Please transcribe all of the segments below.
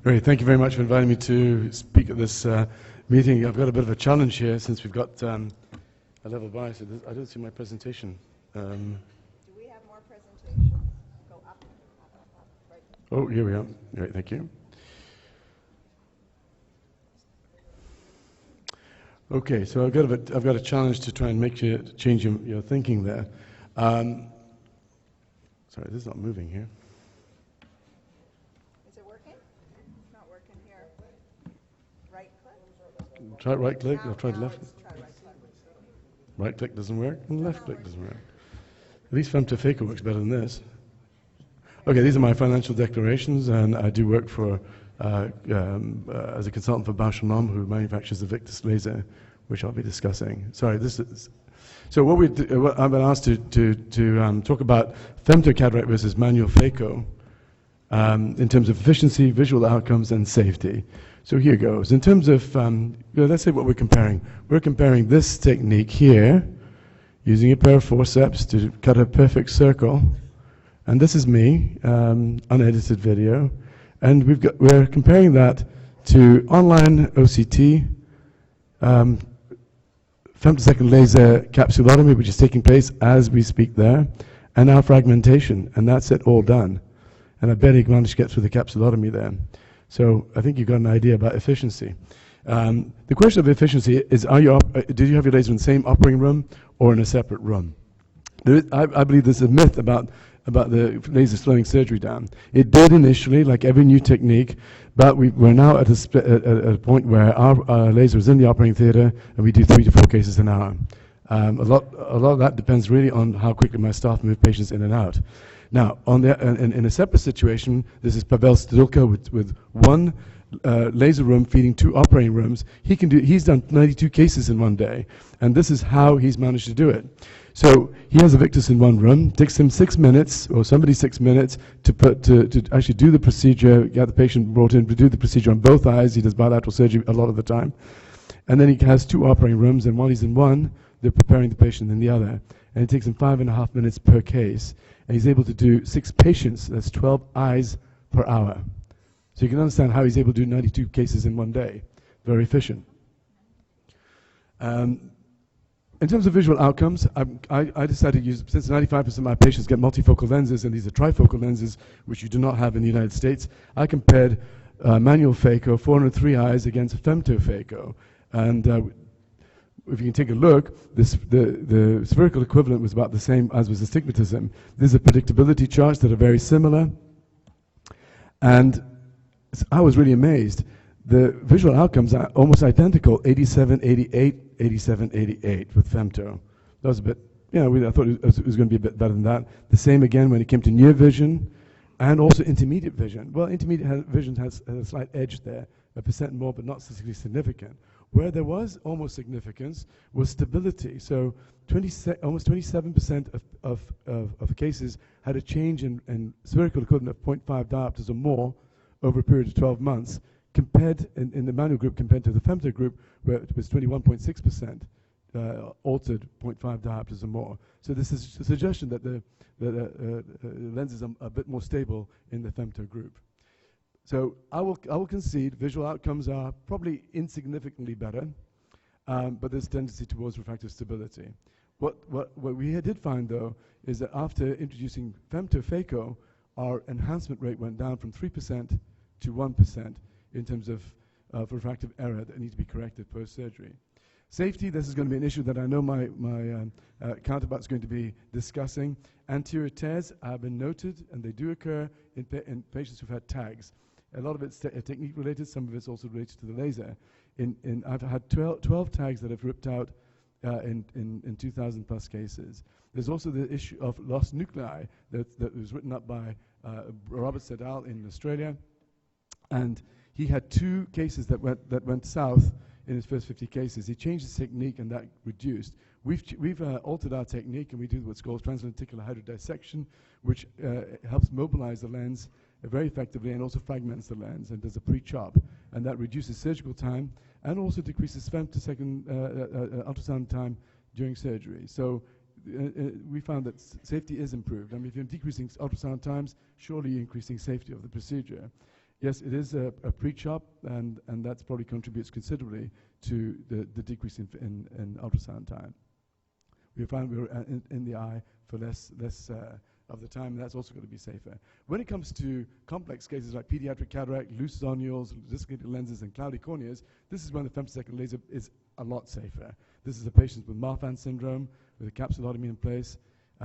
Great, thank you very much for inviting me to speak at this meeting. I've got a bit of a challenge here since we've got a level by, so I don't see my presentation. Do we have more presentations? Go up, right. Oh, here we are. Great, thank you. Okay, so I've got a challenge to try and make you change your thinking there. Sorry, this is not moving here. Is it working? It's not working here. Right click? Try right click, I'll try Now left. let's try right click. Right click doesn't work, and left click doesn't work. At least Femto Cataract works better than this. Okay, these are my financial declarations, and I do work for as a consultant for Bausch & Lomb, who manufactures the Victus laser, which I'll be discussing. Sorry, this is. So what I've been asked to talk about Femto Cataract versus Manual Phaco in terms of efficiency, visual outcomes, and safety. So here goes. In terms of, let's say what we're comparing. We're comparing this technique here, using a pair of forceps to cut a perfect circle. And this is me, unedited video. And we're comparing that to online OCT, femtosecond laser capsulotomy, which is taking place as we speak there, and now fragmentation, and that's it all done. And I barely managed to get through the capsulotomy there. So I think you've got an idea about efficiency. The question of efficiency is, did you have your laser in the same operating room or in a separate room? I believe there's a myth about the laser slowing surgery down. It did initially, like every new technique, but we're now at a point where our laser is in the operating theater and we do 3 to 4 cases an hour. A lot of that depends really on how quickly my staff move patients in and out. Now, in a separate situation, this is Pavel Stadulka with one laser room feeding 2 operating rooms. He's done 92 cases in one day, and this is how he's managed to do it. So he has a Victus in one room. Takes him 6 minutes, or somebody 6 minutes, to actually do the procedure, get the patient brought in to do the procedure on both eyes. He does bilateral surgery a lot of the time. And then he has 2 operating rooms, and while he's in one, they're preparing the patient in the other. And it takes him 5.5 minutes per case. And he's able to do 6 patients, that's 12 eyes per hour. So you can understand how he's able to do 92 cases in one day. Very efficient. In terms of visual outcomes, I decided to use, since 95% of my patients get multifocal lenses, and these are trifocal lenses, which you do not have in the United States, I compared Manual Phaco, 403 eyes, against Femto Phaco. And if you can take a look, the spherical equivalent was about the same as was astigmatism. These are predictability charts that are very similar. And I was really amazed. The visual outcomes are almost identical, 87, 88, 87, 88 with Femto. That was a bit, I thought it was going to be a bit better than that. The same again when it came to near vision and also intermediate vision. Well, intermediate vision has a slight edge there, 1% more, but not statistically significant. Where there was almost significance was stability. So almost 27% of cases had a change in spherical equivalent of 0.5 diopters or more over a period of 12 months, compared in the manual group compared to the Femto group, where it was 21.6% altered 0.5 diopters or more. So this is a suggestion that the lenses are a bit more stable in the Femto group. So I will concede visual outcomes are probably insignificantly better, but there's a tendency towards refractive stability. What we did find, though, is that after introducing Femto Phaco, our enhancement rate went down from 3% to 1% in terms of refractive error that needs to be corrected post-surgery. Safety, this is going to be an issue that I know my counterpart is going to be discussing. Anterior tears have been noted, and they do occur in patients who've had tags. A lot of it's technique related, some of it's also related to the laser. I've had 12 tags that have ripped out in 2,000 plus cases. There's also the issue of lost nuclei that was written up by Robert Sedal in Australia. And he had 2 cases that went south in his first 50 cases. He changed his technique, and that reduced. We've altered our technique, and we do what's called translenticular hydrodissection, which helps mobilize the lens very effectively and also fragments the lens and does a pre-chop. And that reduces surgical time and also decreases femtosecond ultrasound time during surgery. So we found that safety is improved. I mean, if you're decreasing ultrasound times, surely you're increasing safety of the procedure. Yes, it is a pre-chop, and that probably contributes considerably to the decrease in ultrasound time. We found we were in the eye for less of the time, and that's also going to be safer. When it comes to complex cases like pediatric cataract, loose zonules, dislocated lenses, and cloudy corneas, this is when the femtosecond laser is a lot safer. This is a patient with Marfan syndrome with a capsulotomy in place,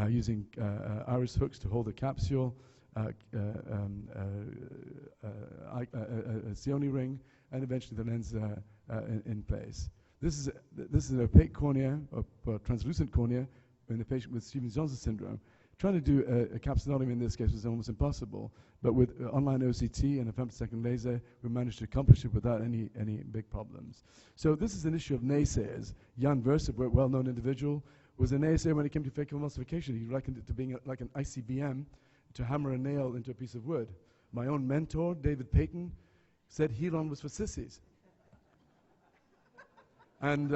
using iris hooks to hold the capsule, a Sioni ring, and eventually the lens in place. This is an opaque cornea, or translucent cornea, in a patient with Stevens-Johnson syndrome. Trying to do a capsulotomy in this case was almost impossible, but with online OCT and a femtosecond laser, we managed to accomplish it without any big problems. So this is an issue of naysayers. Jan Verse, a well-known individual, was a naysayer when it came to phacoemulsification. He likened it to being like an ICBM, to hammer a nail into a piece of wood. My own mentor, David Payton, said Helon was for sissies. And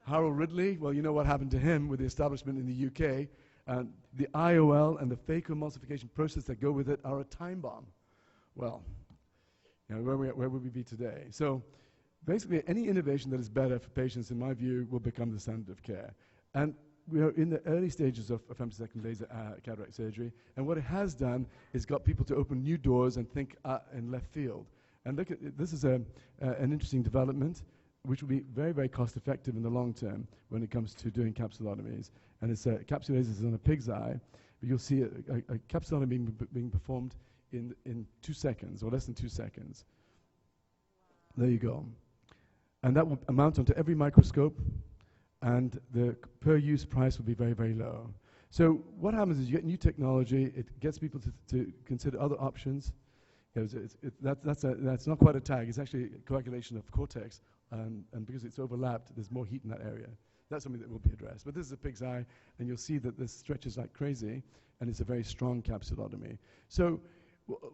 Harold Ridley, well, you know what happened to him with the establishment in the UK. The IOL and the phacoemulsification process that go with it are a time bomb. Well, you know, where would we be today? So basically, any innovation that is better for patients, in my view, will become the standard of care. And we are in the early stages of femtosecond laser cataract surgery, and what it has done is got people to open new doors and think in left field. And look at this is an interesting development, which will be very, very cost effective in the long term when it comes to doing capsulotomies. And it's capsule lasers on a pig's eye, but you'll see a capsulotomy being performed in 2 seconds, or less than 2 seconds. There you go. And that will amount onto every microscope, and the per-use price will be very, very low. So what happens is you get new technology, it gets people to consider other options. You know, that's not quite a tag, it's actually a coagulation of cortex, and because it's overlapped, there's more heat in that area. That's something that will be addressed. But this is a pig's eye, and you'll see that this stretches like crazy, and it's a very strong capsulotomy. So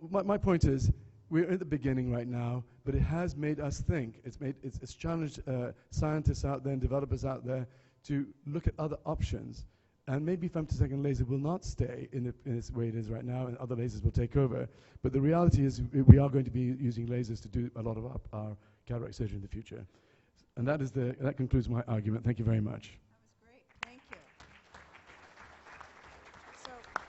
my point is, we're at the beginning right now, but it has made us think. It's challenged scientists out there and developers out there to look at other options. And maybe femtosecond laser will not stay in its way it is right now, and other lasers will take over. But the reality is we are going to be using lasers to do a lot of our cataract surgery in the future. And that concludes my argument. Thank you very much.